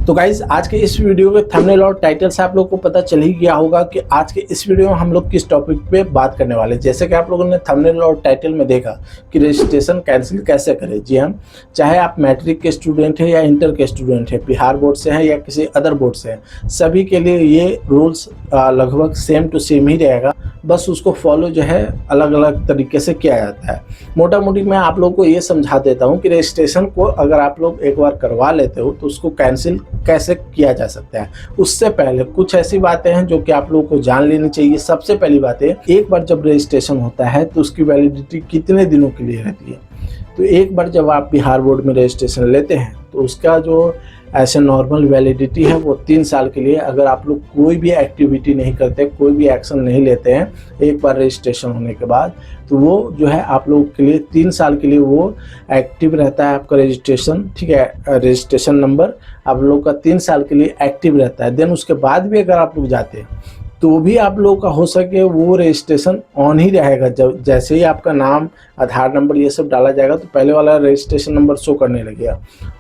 तो गाइज आज के इस वीडियो के थंबनेल और टाइटल से आप लोग को पता चल ही गया होगा कि आज के इस वीडियो में हम लोग किस टॉपिक पे बात करने वाले हैं। जैसे कि आप लोगों ने थंबनेल और टाइटल में देखा कि रजिस्ट्रेशन कैंसिल कैसे करें। जी हम चाहे आप मैट्रिक के स्टूडेंट हैं या इंटर के स्टूडेंट हैं, बिहार बोर्ड से हैं या किसी अदर बोर्ड से हैं, सभी के लिए ये रूल्स लगभग सेम टू सेम ही रहेगा। बस उसको फॉलो जो है अलग अलग तरीके से किया जाता है। मोटा मोटी मैं आप लोगों को ये समझा देता हूँ कि रजिस्ट्रेशन को अगर आप लोग एक बार करवा लेते हो तो उसको कैंसिल कैसे किया जा सकता है। उससे पहले कुछ ऐसी बातें हैं जो कि आप लोगों को जान लेनी चाहिए। सबसे पहली बात है, एक बार जब रजिस्ट्रेशन होता है तो उसकी वैलिडिटी कितने दिनों के लिए रहती है। तो एक बार जब आप बिहार बोर्ड में रजिस्ट्रेशन लेते हैं तो उसका जो ऐसे नॉर्मल वैलिडिटी है वो 3 साल के लिए। अगर आप लोग कोई भी एक्टिविटी नहीं करते, कोई भी एक्शन नहीं लेते हैं एक बार रजिस्ट्रेशन होने के बाद, तो वो जो है आप लोगों के लिए 3 साल के लिए वो एक्टिव रहता है आपका रजिस्ट्रेशन। ठीक है, रजिस्ट्रेशन नंबर आप लोग का 3 साल के लिए एक्टिव रहता है। देन उसके बाद भी अगर आप लोग जाते हैं तो भी आप लोगों का हो सके वो रजिस्ट्रेशन ऑन ही रहेगा। जब जैसे ही आपका नाम, आधार नंबर ये सब डाला जाएगा तो पहले वाला रजिस्ट्रेशन नंबर शो करने लगेगा।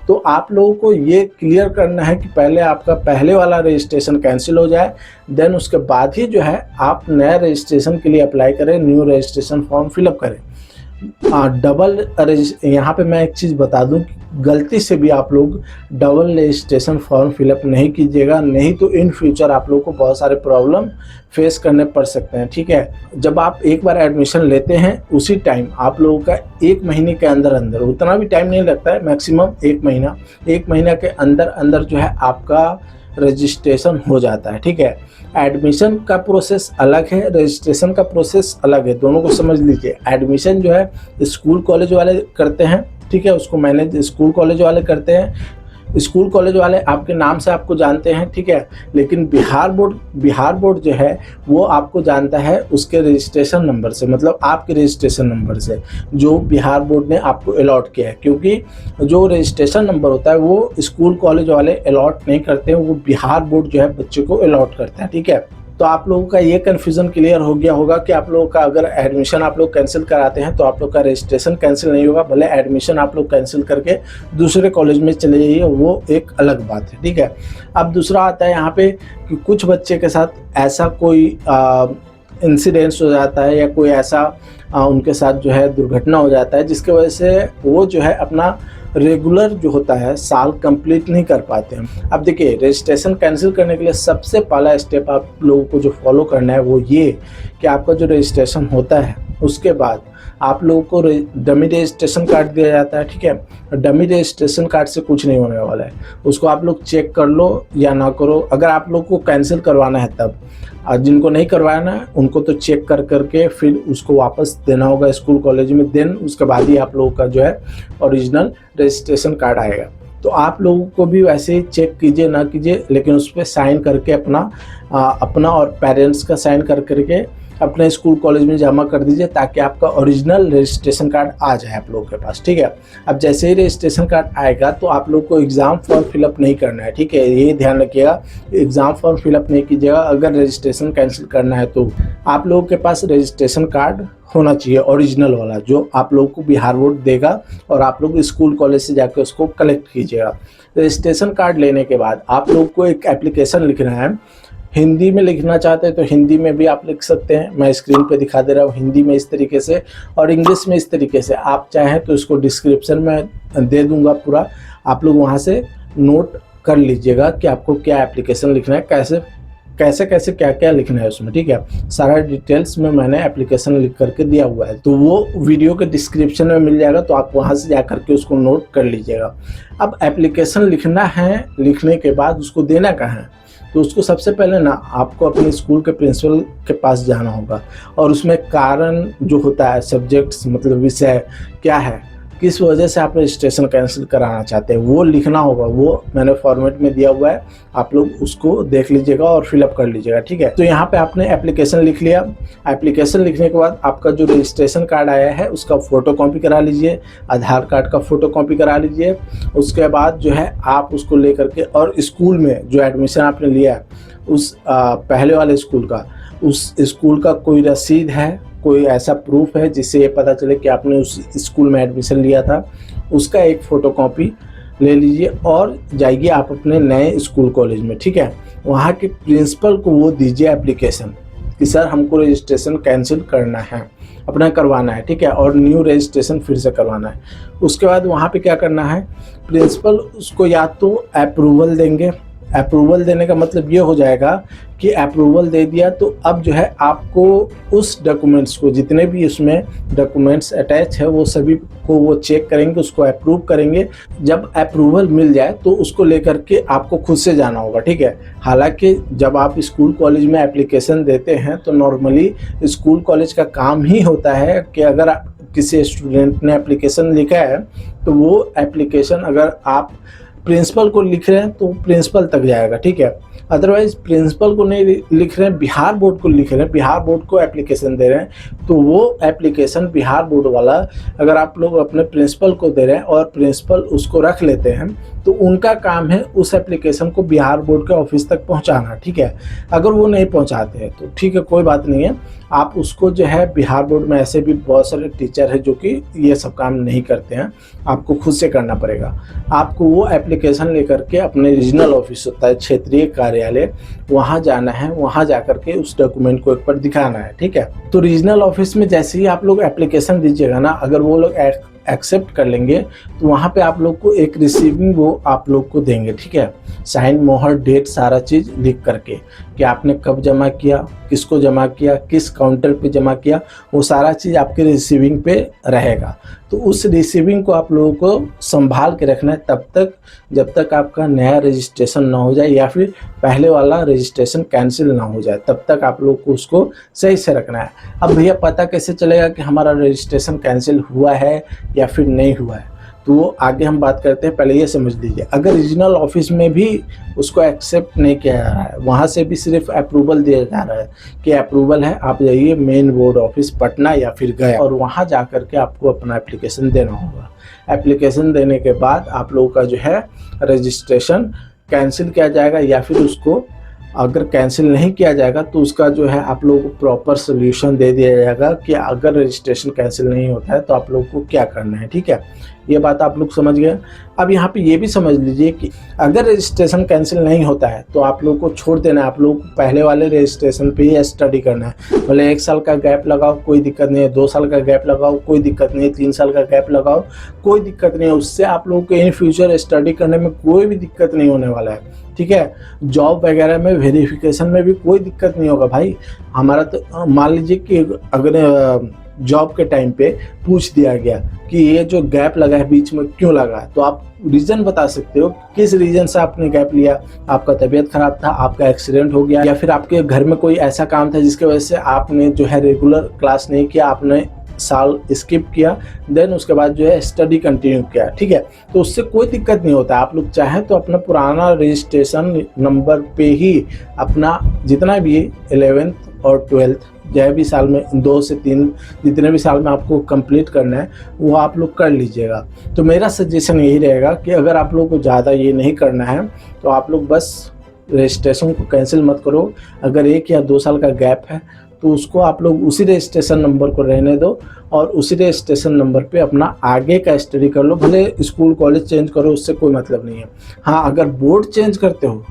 तो आप लोगों को ये क्लियर करना है कि पहले आपका पहले वाला रजिस्ट्रेशन कैंसिल हो जाए, देन उसके बाद ही जो है आप नया रजिस्ट्रेशन के लिए अप्लाई करें, न्यू रजिस्ट्रेशन फॉर्म फिलअप करें। डबल यहाँ पे मैं एक चीज़ बता दूं कि गलती से भी आप लोग डबल रजिस्ट्रेशन फॉर्म फिलअप नहीं कीजिएगा, नहीं तो इन फ्यूचर आप लोगों को बहुत सारे प्रॉब्लम फेस करने पड़ सकते हैं। ठीक है, जब आप एक बार एडमिशन लेते हैं उसी टाइम आप लोगों का 1 महीने के अंदर अंदर, उतना भी टाइम नहीं लगता है, मैक्सिमम 1 महीना के अंदर अंदर जो है आपका रजिस्ट्रेशन हो जाता है। ठीक है, एडमिशन का प्रोसेस अलग है, रजिस्ट्रेशन का प्रोसेस अलग है, दोनों को समझ लीजिए। एडमिशन जो है स्कूल कॉलेज वाले करते हैं, ठीक है, उसको मैनेज स्कूल कॉलेज वाले करते हैं। स्कूल कॉलेज वाले आपके नाम से आपको जानते हैं, ठीक है, लेकिन बिहार बोर्ड जो है वो आपको जानता है उसके रजिस्ट्रेशन नंबर से, मतलब आपके रजिस्ट्रेशन नंबर से जो बिहार बोर्ड ने आपको अलॉट किया है। क्योंकि जो रजिस्ट्रेशन नंबर होता है वो स्कूल कॉलेज वाले अलॉट नहीं करते हैं, वो बिहार बोर्ड जो है बच्चे को अलॉट करता है। ठीक है, तो आप लोगों का ये कन्फ्यूज़न क्लियर हो गया होगा कि आप लोगों का अगर एडमिशन आप लोग कैंसिल कराते हैं तो आप लोग का रजिस्ट्रेशन कैंसिल नहीं होगा, भले एडमिशन आप लोग कैंसिल करके दूसरे कॉलेज में चले जाइए, वो एक अलग बात है। ठीक है, अब दूसरा आता है यहाँ पे कि कुछ बच्चे के साथ ऐसा कोई इंसिडेंट्स हो जाता है या कोई ऐसा उनके साथ जो है दुर्घटना हो जाता है जिसकी वजह से वो जो है अपना रेगुलर जो होता है साल कंप्लीट नहीं कर पाते हैं। अब देखिए, रजिस्ट्रेशन कैंसिल करने के लिए सबसे पहला स्टेप आप लोगों को जो फॉलो करना है वो ये कि आपका जो रजिस्ट्रेशन होता है उसके बाद आप लोगों को डमी रजिस्ट्रेशन कार्ड दिया जाता है। ठीक है, डमी रजिस्ट्रेशन कार्ड से कुछ नहीं होने वाला है, उसको आप लोग चेक कर लो या ना करो। अगर आप लोग को कैंसिल करवाना है तब, जिनको नहीं करवाना है उनको तो चेक कर करके फिर उसको वापस देना होगा स्कूल कॉलेज में। देन उसके बाद ही आप लोगों का जो है ओरिजिनल रजिस्ट्रेशन कार्ड आएगा। तो आप लोगों को भी वैसे ही चेक कीजिए ना कीजिए, लेकिन उस पर साइन करके अपना और पेरेंट्स का साइन कर करके अपने स्कूल कॉलेज में जमा कर दीजिए ताकि आपका ओरिजिनल रजिस्ट्रेशन कार्ड आ जाए आप लोगों के पास। ठीक है, अब जैसे ही रजिस्ट्रेशन कार्ड आएगा तो आप लोग को एग्ज़ाम फॉर्म फिलअप नहीं करना है। ठीक है, ये ध्यान रखिएगा, एग्ज़ाम फॉर्म फिलअप नहीं कीजिएगा। अगर रजिस्ट्रेशन कैंसिल करना है तो आप लोगों के पास रजिस्ट्रेशन कार्ड होना चाहिए ओरिजिनल वाला, जो आप लोगों को बिहार बोर्ड देगा और आप लोग स्कूल कॉलेज से जाकर उसको कलेक्ट कीजिएगा। रजिस्ट्रेशन कार्ड लेने के बाद आप लोग को एक एप्लीकेशन लिखना है। हिंदी में लिखना चाहते हैं तो हिंदी में भी आप लिख सकते हैं, मैं स्क्रीन पे दिखा दे रहा हूँ हिंदी में इस तरीके से, और इंग्लिश में इस तरीके से। आप चाहें तो इसको डिस्क्रिप्शन में दे दूंगा पूरा, आप लोग वहाँ से नोट कर लीजिएगा कि आपको क्या एप्लीकेशन लिखना है, कैसे क्या क्या लिखना है उसमें। ठीक है, सारा डिटेल्स में मैंने एप्लीकेशन लिख करके दिया हुआ है, तो वो वीडियो के डिस्क्रिप्शन में मिल जाएगा, तो आप वहां से जा करके उसको नोट कर लीजिएगा। अब एप्लीकेशन लिखना है, लिखने के बाद उसको देना कहाँ है, तो उसको सबसे पहले ना आपको अपने स्कूल के प्रिंसिपल के पास जाना होगा और उसमें कारण जो होता है, सब्जेक्ट्स मतलब विषय क्या है, किस वजह से आप रजिस्ट्रेशन कैंसिल कराना चाहते हैं, वो लिखना होगा। वो मैंने फॉर्मेट में दिया हुआ है, आप लोग उसको देख लीजिएगा और फिलअप कर लीजिएगा। ठीक है, तो यहाँ पे आपने एप्लीकेशन लिख लिया। एप्लीकेशन लिखने के बाद आपका जो रजिस्ट्रेशन कार्ड आया है उसका फ़ोटो कॉपी करा लीजिए, आधार कार्ड का फ़ोटो कॉपी करा लीजिए। उसके बाद जो है आप उसको ले करके, और स्कूल में जो एडमिशन आपने लिया है उस पहले वाले स्कूल का, उस स्कूल का कोई रसीद है, कोई ऐसा प्रूफ है जिससे ये पता चले कि आपने उस स्कूल में एडमिशन लिया था, उसका एक फ़ोटोकॉपी ले लीजिए और जाइए आप अपने नए स्कूल कॉलेज में, ठीक है। वहाँ के प्रिंसिपल को वो दीजिए एप्लीकेशन कि सर हमको रजिस्ट्रेशन कैंसिल करना है, अपना करवाना है, ठीक है, और न्यू रजिस्ट्रेशन फिर से करवाना है। उसके बाद वहाँ पे क्या करना है, प्रिंसिपल उसको या तो अप्रूवल देंगे। अप्रूवल देने का मतलब ये हो जाएगा कि अप्रूवल दे दिया तो अब जो है आपको उस डॉक्यूमेंट्स को, जितने भी उसमें डॉक्यूमेंट्स अटैच है वो सभी को वो चेक करेंगे, उसको अप्रूव करेंगे। जब अप्रूवल मिल जाए तो उसको लेकर के आपको खुद से जाना होगा, ठीक है। हालांकि जब आप स्कूल कॉलेज में एप्लीकेशन देते हैं तो नॉर्मली स्कूल कॉलेज का काम ही होता है कि अगर किसी स्टूडेंट ने एप्लीकेशन लिखा है तो वो एप्लीकेशन अगर आप प्रिंसिपल को लिख रहे हैं तो प्रिंसिपल तक जाएगा, ठीक है। अदरवाइज प्रिंसिपल को नहीं लिख रहे हैं, बिहार बोर्ड को लिख रहे हैं, बिहार बोर्ड को एप्लीकेशन दे रहे हैं, तो वो एप्लीकेशन बिहार बोर्ड वाला अगर आप लोग अपने प्रिंसिपल को दे रहे हैं और प्रिंसिपल उसको रख लेते हैं तो उनका काम है उस एप्लीकेशन को बिहार बोर्ड के ऑफिस तक पहुंचाना, ठीक है। अगर वो नहीं पहुंचाते हैं तो ठीक है, कोई बात नहीं है, आप उसको जो है बिहार बोर्ड में ऐसे भी बहुत सारे टीचर हैं जो कि ये सब काम नहीं करते हैं, आपको खुद से करना पड़ेगा। आपको वो एप्लीकेशन लेकर के अपने रीजनल ऑफिस होता है, क्षेत्रीय कार्यालय, वहाँ जाना है, वहाँ जाकर के उस डॉक्यूमेंट को एक बार दिखाना है, ठीक है। तो रीजनल ऑफिस में जैसे ही आप लोग एप्लीकेशन दीजिएगा ना, अगर वो लोग एक्सेप्ट कर लेंगे तो वहाँ पे आप लोग को एक रिसीविंग वो आप लोग को देंगे, ठीक है। साइन, मोहर, डेट, सारा चीज़ लिख करके कि आपने कब जमा किया, किसको जमा किया, किस काउंटर पे जमा किया, वो सारा चीज़ आपके रिसीविंग पे रहेगा। तो उस रिसीविंग को आप लोगों को संभाल के रखना है तब तक जब तक आपका नया रजिस्ट्रेशन ना हो जाए या फिर पहले वाला रजिस्ट्रेशन कैंसिल ना हो जाए, तब तक आप लोग को उसको सही से रखना है। अब भैया पता कैसे चलेगा कि हमारा रजिस्ट्रेशन कैंसिल हुआ है या फिर नहीं हुआ है, तो वो आगे हम बात करते हैं। पहले ये समझ लीजिए, अगर रीजनल ऑफिस में भी उसको एक्सेप्ट नहीं किया जा रहा है, वहाँ से भी सिर्फ अप्रूवल दिया जा रहा है कि अप्रूवल है, आप जाइए मेन बोर्ड ऑफिस पटना या फिर गया और वहाँ जा कर के आपको अपना एप्लीकेशन देना होगा। एप्लीकेशन देने के बाद आप लोगों का जो है रजिस्ट्रेशन कैंसिल किया जाएगा या फिर उसको अगर कैंसिल नहीं किया जाएगा तो उसका जो है आप लोगों को प्रॉपर सोल्यूशन दे दिया जाएगा कि अगर रजिस्ट्रेशन कैंसिल नहीं होता है तो आप लोगों को क्या करना है, ठीक है। ये बात आप लोग समझ गए। अब यहाँ पे ये भी समझ लीजिए कि अगर रजिस्ट्रेशन कैंसिल नहीं होता है तो आप लोगों को छोड़ देना है, आप लोगों को पहले वाले रजिस्ट्रेशन पे ही स्टडी करना है। भले 1 साल का गैप लगाओ कोई दिक्कत नहीं है, 2 साल का गैप लगाओ कोई दिक्कत नहीं है, 3 साल का गैप लगाओ कोई दिक्कत नहीं है, उससे आप लोगों को इन फ्यूचर स्टडी करने में कोई भी दिक्कत नहीं होने वाला है, ठीक है। जॉब वगैरह में वेरिफिकेशन में भी कोई दिक्कत नहीं होगा भाई। हमारा तो मान लीजिए कि अगर जॉब के टाइम पे पूछ दिया गया कि ये जो गैप लगा है बीच में क्यों लगा है, तो आप रीज़न बता सकते हो किस रीज़न से आपने गैप लिया। आपका तबीयत खराब था, आपका एक्सीडेंट हो गया, या फिर आपके घर में कोई ऐसा काम था जिसकी वजह से आपने जो है रेगुलर क्लास नहीं किया, आपने साल स्किप किया, देन उसके बाद जो है स्टडी कंटिन्यू किया, ठीक है। तो उससे कोई दिक्कत नहीं होता। आप लोग चाहें तो अपना पुराना रजिस्ट्रेशन नंबर पे ही अपना जितना भी 11th और 12th जो भी साल में 2 से 3 जितने भी साल में आपको कंप्लीट करना है वो आप लोग कर लीजिएगा। तो मेरा सजेशन यही रहेगा कि अगर आप लोग को ज़्यादा ये नहीं करना है तो आप लोग बस रजिस्ट्रेशन को कैंसिल मत करो। अगर 1 या 2 साल का गैप है तो उसको आप लोग उसी रजिस्ट्रेशन नंबर को रहने दो और उसी रजिस्ट्रेशन नंबर पे अपना आगे का स्टडी कर लो। भले स्कूल कॉलेज चेंज करो, उससे कोई मतलब नहीं है। हाँ, अगर बोर्ड चेंज करते हो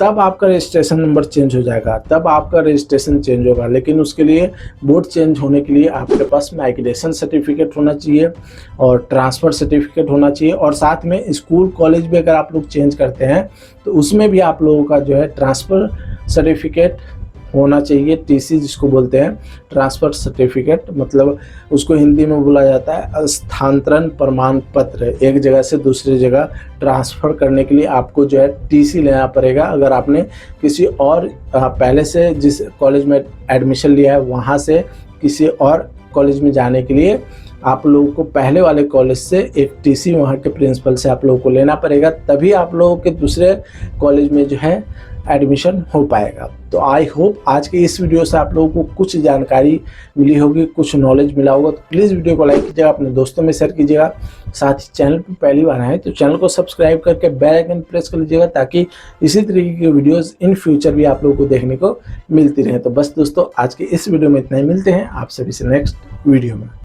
तब आपका रजिस्ट्रेशन नंबर चेंज हो जाएगा, तब आपका रजिस्ट्रेशन चेंज होगा, लेकिन उसके लिए बोर्ड चेंज होने के लिए आपके पास माइग्रेशन सर्टिफिकेट होना चाहिए और ट्रांसफ़र सर्टिफिकेट होना चाहिए, और साथ में स्कूल कॉलेज भी अगर आप लोग चेंज करते हैं तो उसमें भी आप लोगों का जो है ट्रांसफ़र सर्टिफिकेट होना चाहिए। टीसी जिसको बोलते हैं, ट्रांसफ़र सर्टिफिकेट, मतलब उसको हिंदी में बोला जाता है स्थानांतरण प्रमाण पत्र। एक जगह से दूसरी जगह ट्रांसफ़र करने के लिए आपको जो है टीसी लेना पड़ेगा। अगर आपने किसी और पहले से जिस कॉलेज में एडमिशन लिया है वहाँ से किसी और कॉलेज में जाने के लिए आप लोगों को पहले वाले कॉलेज से एक टीसी वहाँ के प्रिंसिपल से आप लोगों को लेना पड़ेगा, तभी आप लोगों के दूसरे कॉलेज में जो है एडमिशन हो पाएगा। तो आई होप आज के इस वीडियो से आप लोगों को कुछ जानकारी मिली होगी, कुछ नॉलेज मिला होगा। तो प्लीज़ वीडियो को लाइक कीजिएगा, अपने दोस्तों में शेयर कीजिएगा। साथ ही चैनल पर पहली बार आए तो चैनल को सब्सक्राइब करके बेल आइकन प्रेस कर लीजिएगा ताकि इसी तरीके की वीडियोस इन फ्यूचर भी आप लोगों को देखने को मिलती रहे। तो बस दोस्तों आज के इस वीडियो में इतना ही, मिलते हैं आप सभी से नेक्स्ट वीडियो में।